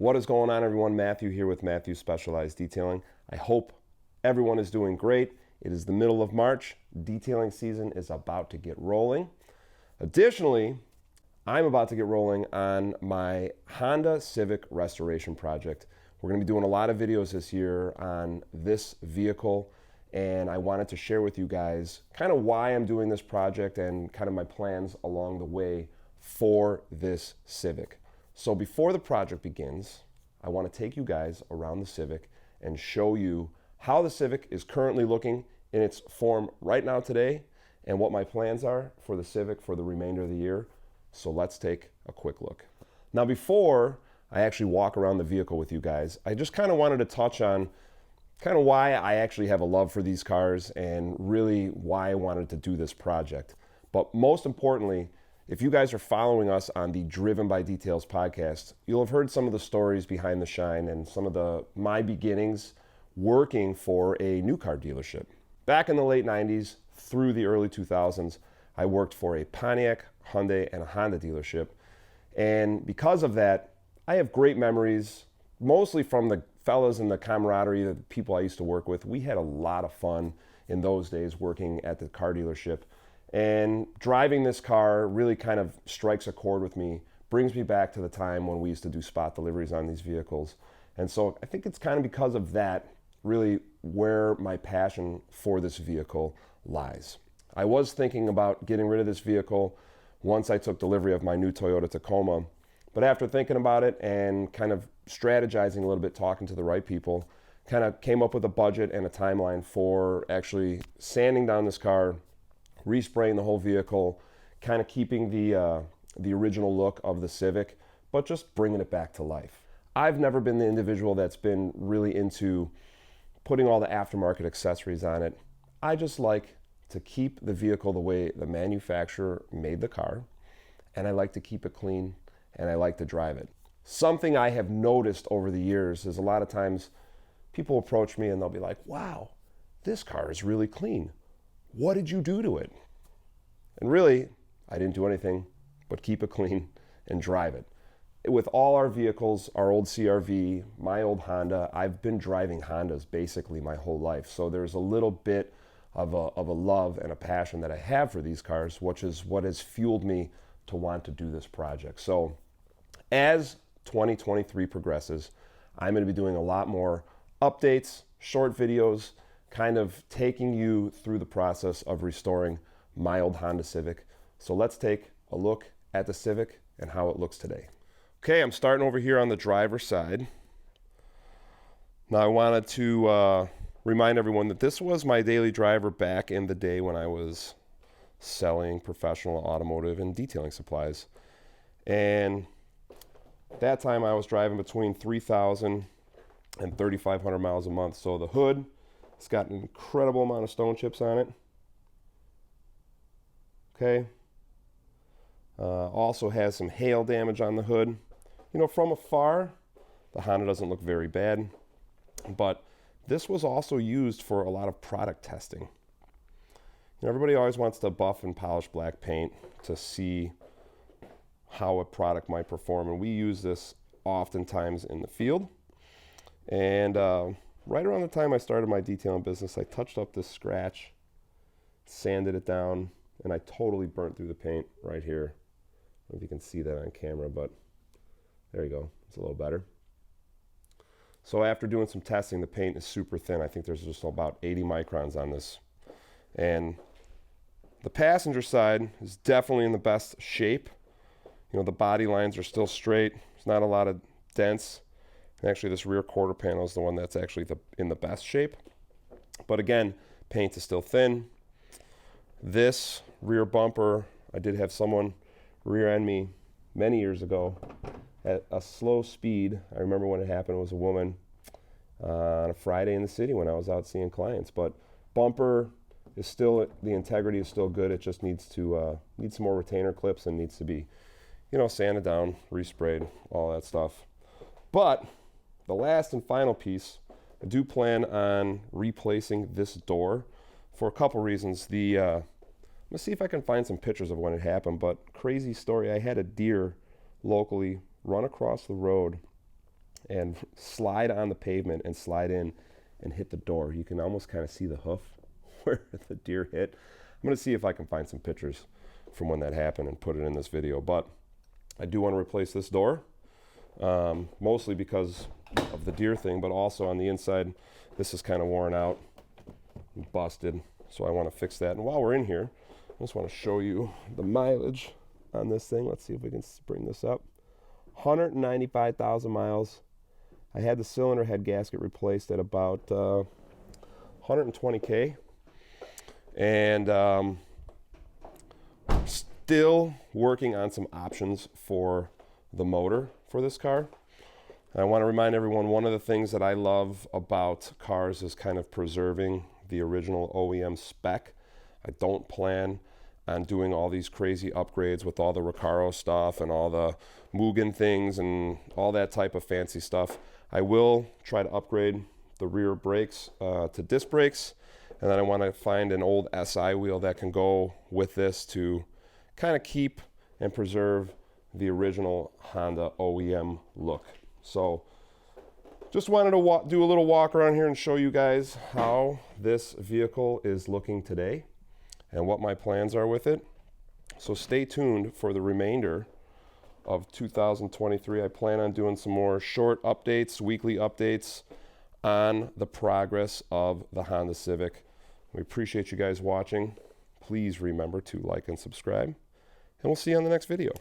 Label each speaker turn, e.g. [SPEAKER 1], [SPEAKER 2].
[SPEAKER 1] What is going on, everyone? Matthew here with Matthew Specialized Detailing. I hope everyone is doing great. It is the middle of March. Detailing season is about to get rolling. Additionally, I'm about to get rolling on my Honda Civic restoration project. We're going to be doing a lot of videos this year on this vehicle, and I wanted to share with you guys kind of why I'm doing this project and kind of my plans along the way for this Civic. So before the project begins, I want to take you guys around the Civic and show you how the Civic is currently looking in its form right now today and what my plans are for the Civic for the remainder of the year. So let's take a quick look. Now, before I actually walk around the vehicle with you guys, I just kind of wanted to touch on kind of why I actually have a love for these cars and really why I wanted to do this project. But most importantly, if you guys are following us on the Driven by Details podcast, you'll have heard some of the stories behind the shine and some of my beginnings working for a new car dealership. Back in the late 90s through the early 2000s, I worked for a Pontiac, Hyundai, and a Honda dealership. And because of that, I have great memories, mostly from the fellas and the camaraderie, the people I used to work with. We had a lot of fun in those days working at the car dealership. And driving this car really kind of strikes a chord with me, brings me back to the time when we used to do spot deliveries on these vehicles. And so I think it's kind of because of that really where my passion for this vehicle lies. I was thinking about getting rid of this vehicle once I took delivery of my new Toyota Tacoma. But after thinking about it and kind of strategizing a little bit, talking to the right people, kind of came up with a budget and a timeline for actually sanding down this car, respraying the whole vehicle, kind of keeping the original look of the Civic, but just bringing it back to life. I've never been the individual that's been really into putting all the aftermarket accessories on it. I just like to keep the vehicle the way the manufacturer made the car, and I like to keep it clean, and I like to drive it. Something I have noticed over the years is a lot of times people approach me and they'll be like, wow, this car is really clean. What did you do to it? And really, I didn't do anything but keep it clean and drive it. With all our vehicles, our old CR-V, my old Honda, I've been driving Hondas basically my whole life. So there's a little bit of a love and a passion that I have for these cars, which is what has fueled me to want to do this project. So as 2023 progresses, I'm going to be doing a lot more updates, short videos, kind of taking you through the process of restoring my old Honda Civic. So let's take a look at the Civic and how it looks today. Okay, I'm starting over here on the driver's side. Now I wanted to remind everyone that this was my daily driver back in the day when I was selling professional automotive and detailing supplies. And at that time I was driving between 3,000 and 3,500 miles a month. So the hood, it's got an incredible amount of stone chips on it. Okay. Also has some hail damage on the hood. You know, from afar, the Honda doesn't look very bad, but this was also used for a lot of product testing. You know, everybody always wants to buff and polish black paint to see how a product might perform, and we use this oftentimes in the field. And right around the time I started my detailing business, I touched up this scratch, sanded it down, and I totally burnt through the paint right here. I don't know if you can see that on camera, but there you go. It's a little better. So after doing some testing, the paint is super thin. I think there's just about 80 microns on this. And the passenger side is definitely in the best shape. You know, the body lines are still straight. There's not a lot of dents. And actually, this rear quarter panel is the one that's actually in the best shape. But again, paint is still thin. This rear bumper, I did have someone rear end me many years ago at a slow speed. I remember when it happened, it was a woman on a Friday in the city when I was out seeing clients. But bumper is still, the integrity is still good. It just needs to need some more retainer clips and needs to be, you know, sanded down, resprayed, all that stuff. But the last and final piece, I do plan on replacing this door for a couple reasons. I'm gonna see if I can find some pictures of when it happened, but crazy story. I had a deer locally run across the road and slide on the pavement and slide in and hit the door. You can almost kind of see the hoof where the deer hit. I'm going to see if I can find some pictures from when that happened and put it in this video. But I do want to replace this door, mostly because of the deer thing, but also on the inside, this is kind of worn out and busted. So I want to fix that. And while we're in here, I just want to show you the mileage on this thing. Let's see if we can bring this up. 195,000 miles. I had the cylinder head gasket replaced at about 120K. And still working on some options for the motor for this car. And I want to remind everyone, one of the things that I love about cars is kind of preserving the original OEM spec. I don't plan on doing all these crazy upgrades with all the Recaro stuff and all the Mugen things and all that type of fancy stuff. I will try to upgrade the rear brakes to disc brakes, and then I want to find an old SI wheel that can go with this to kind of keep and preserve the original Honda OEM look. So just wanted to do a little walk around here and show you guys how this vehicle is looking today and what my plans are with it. So stay tuned for the remainder of 2023. I plan on doing some more short updates, weekly updates on the progress of the Honda Civic. We appreciate you guys watching. Please remember to like and subscribe, and we'll see you on the next video.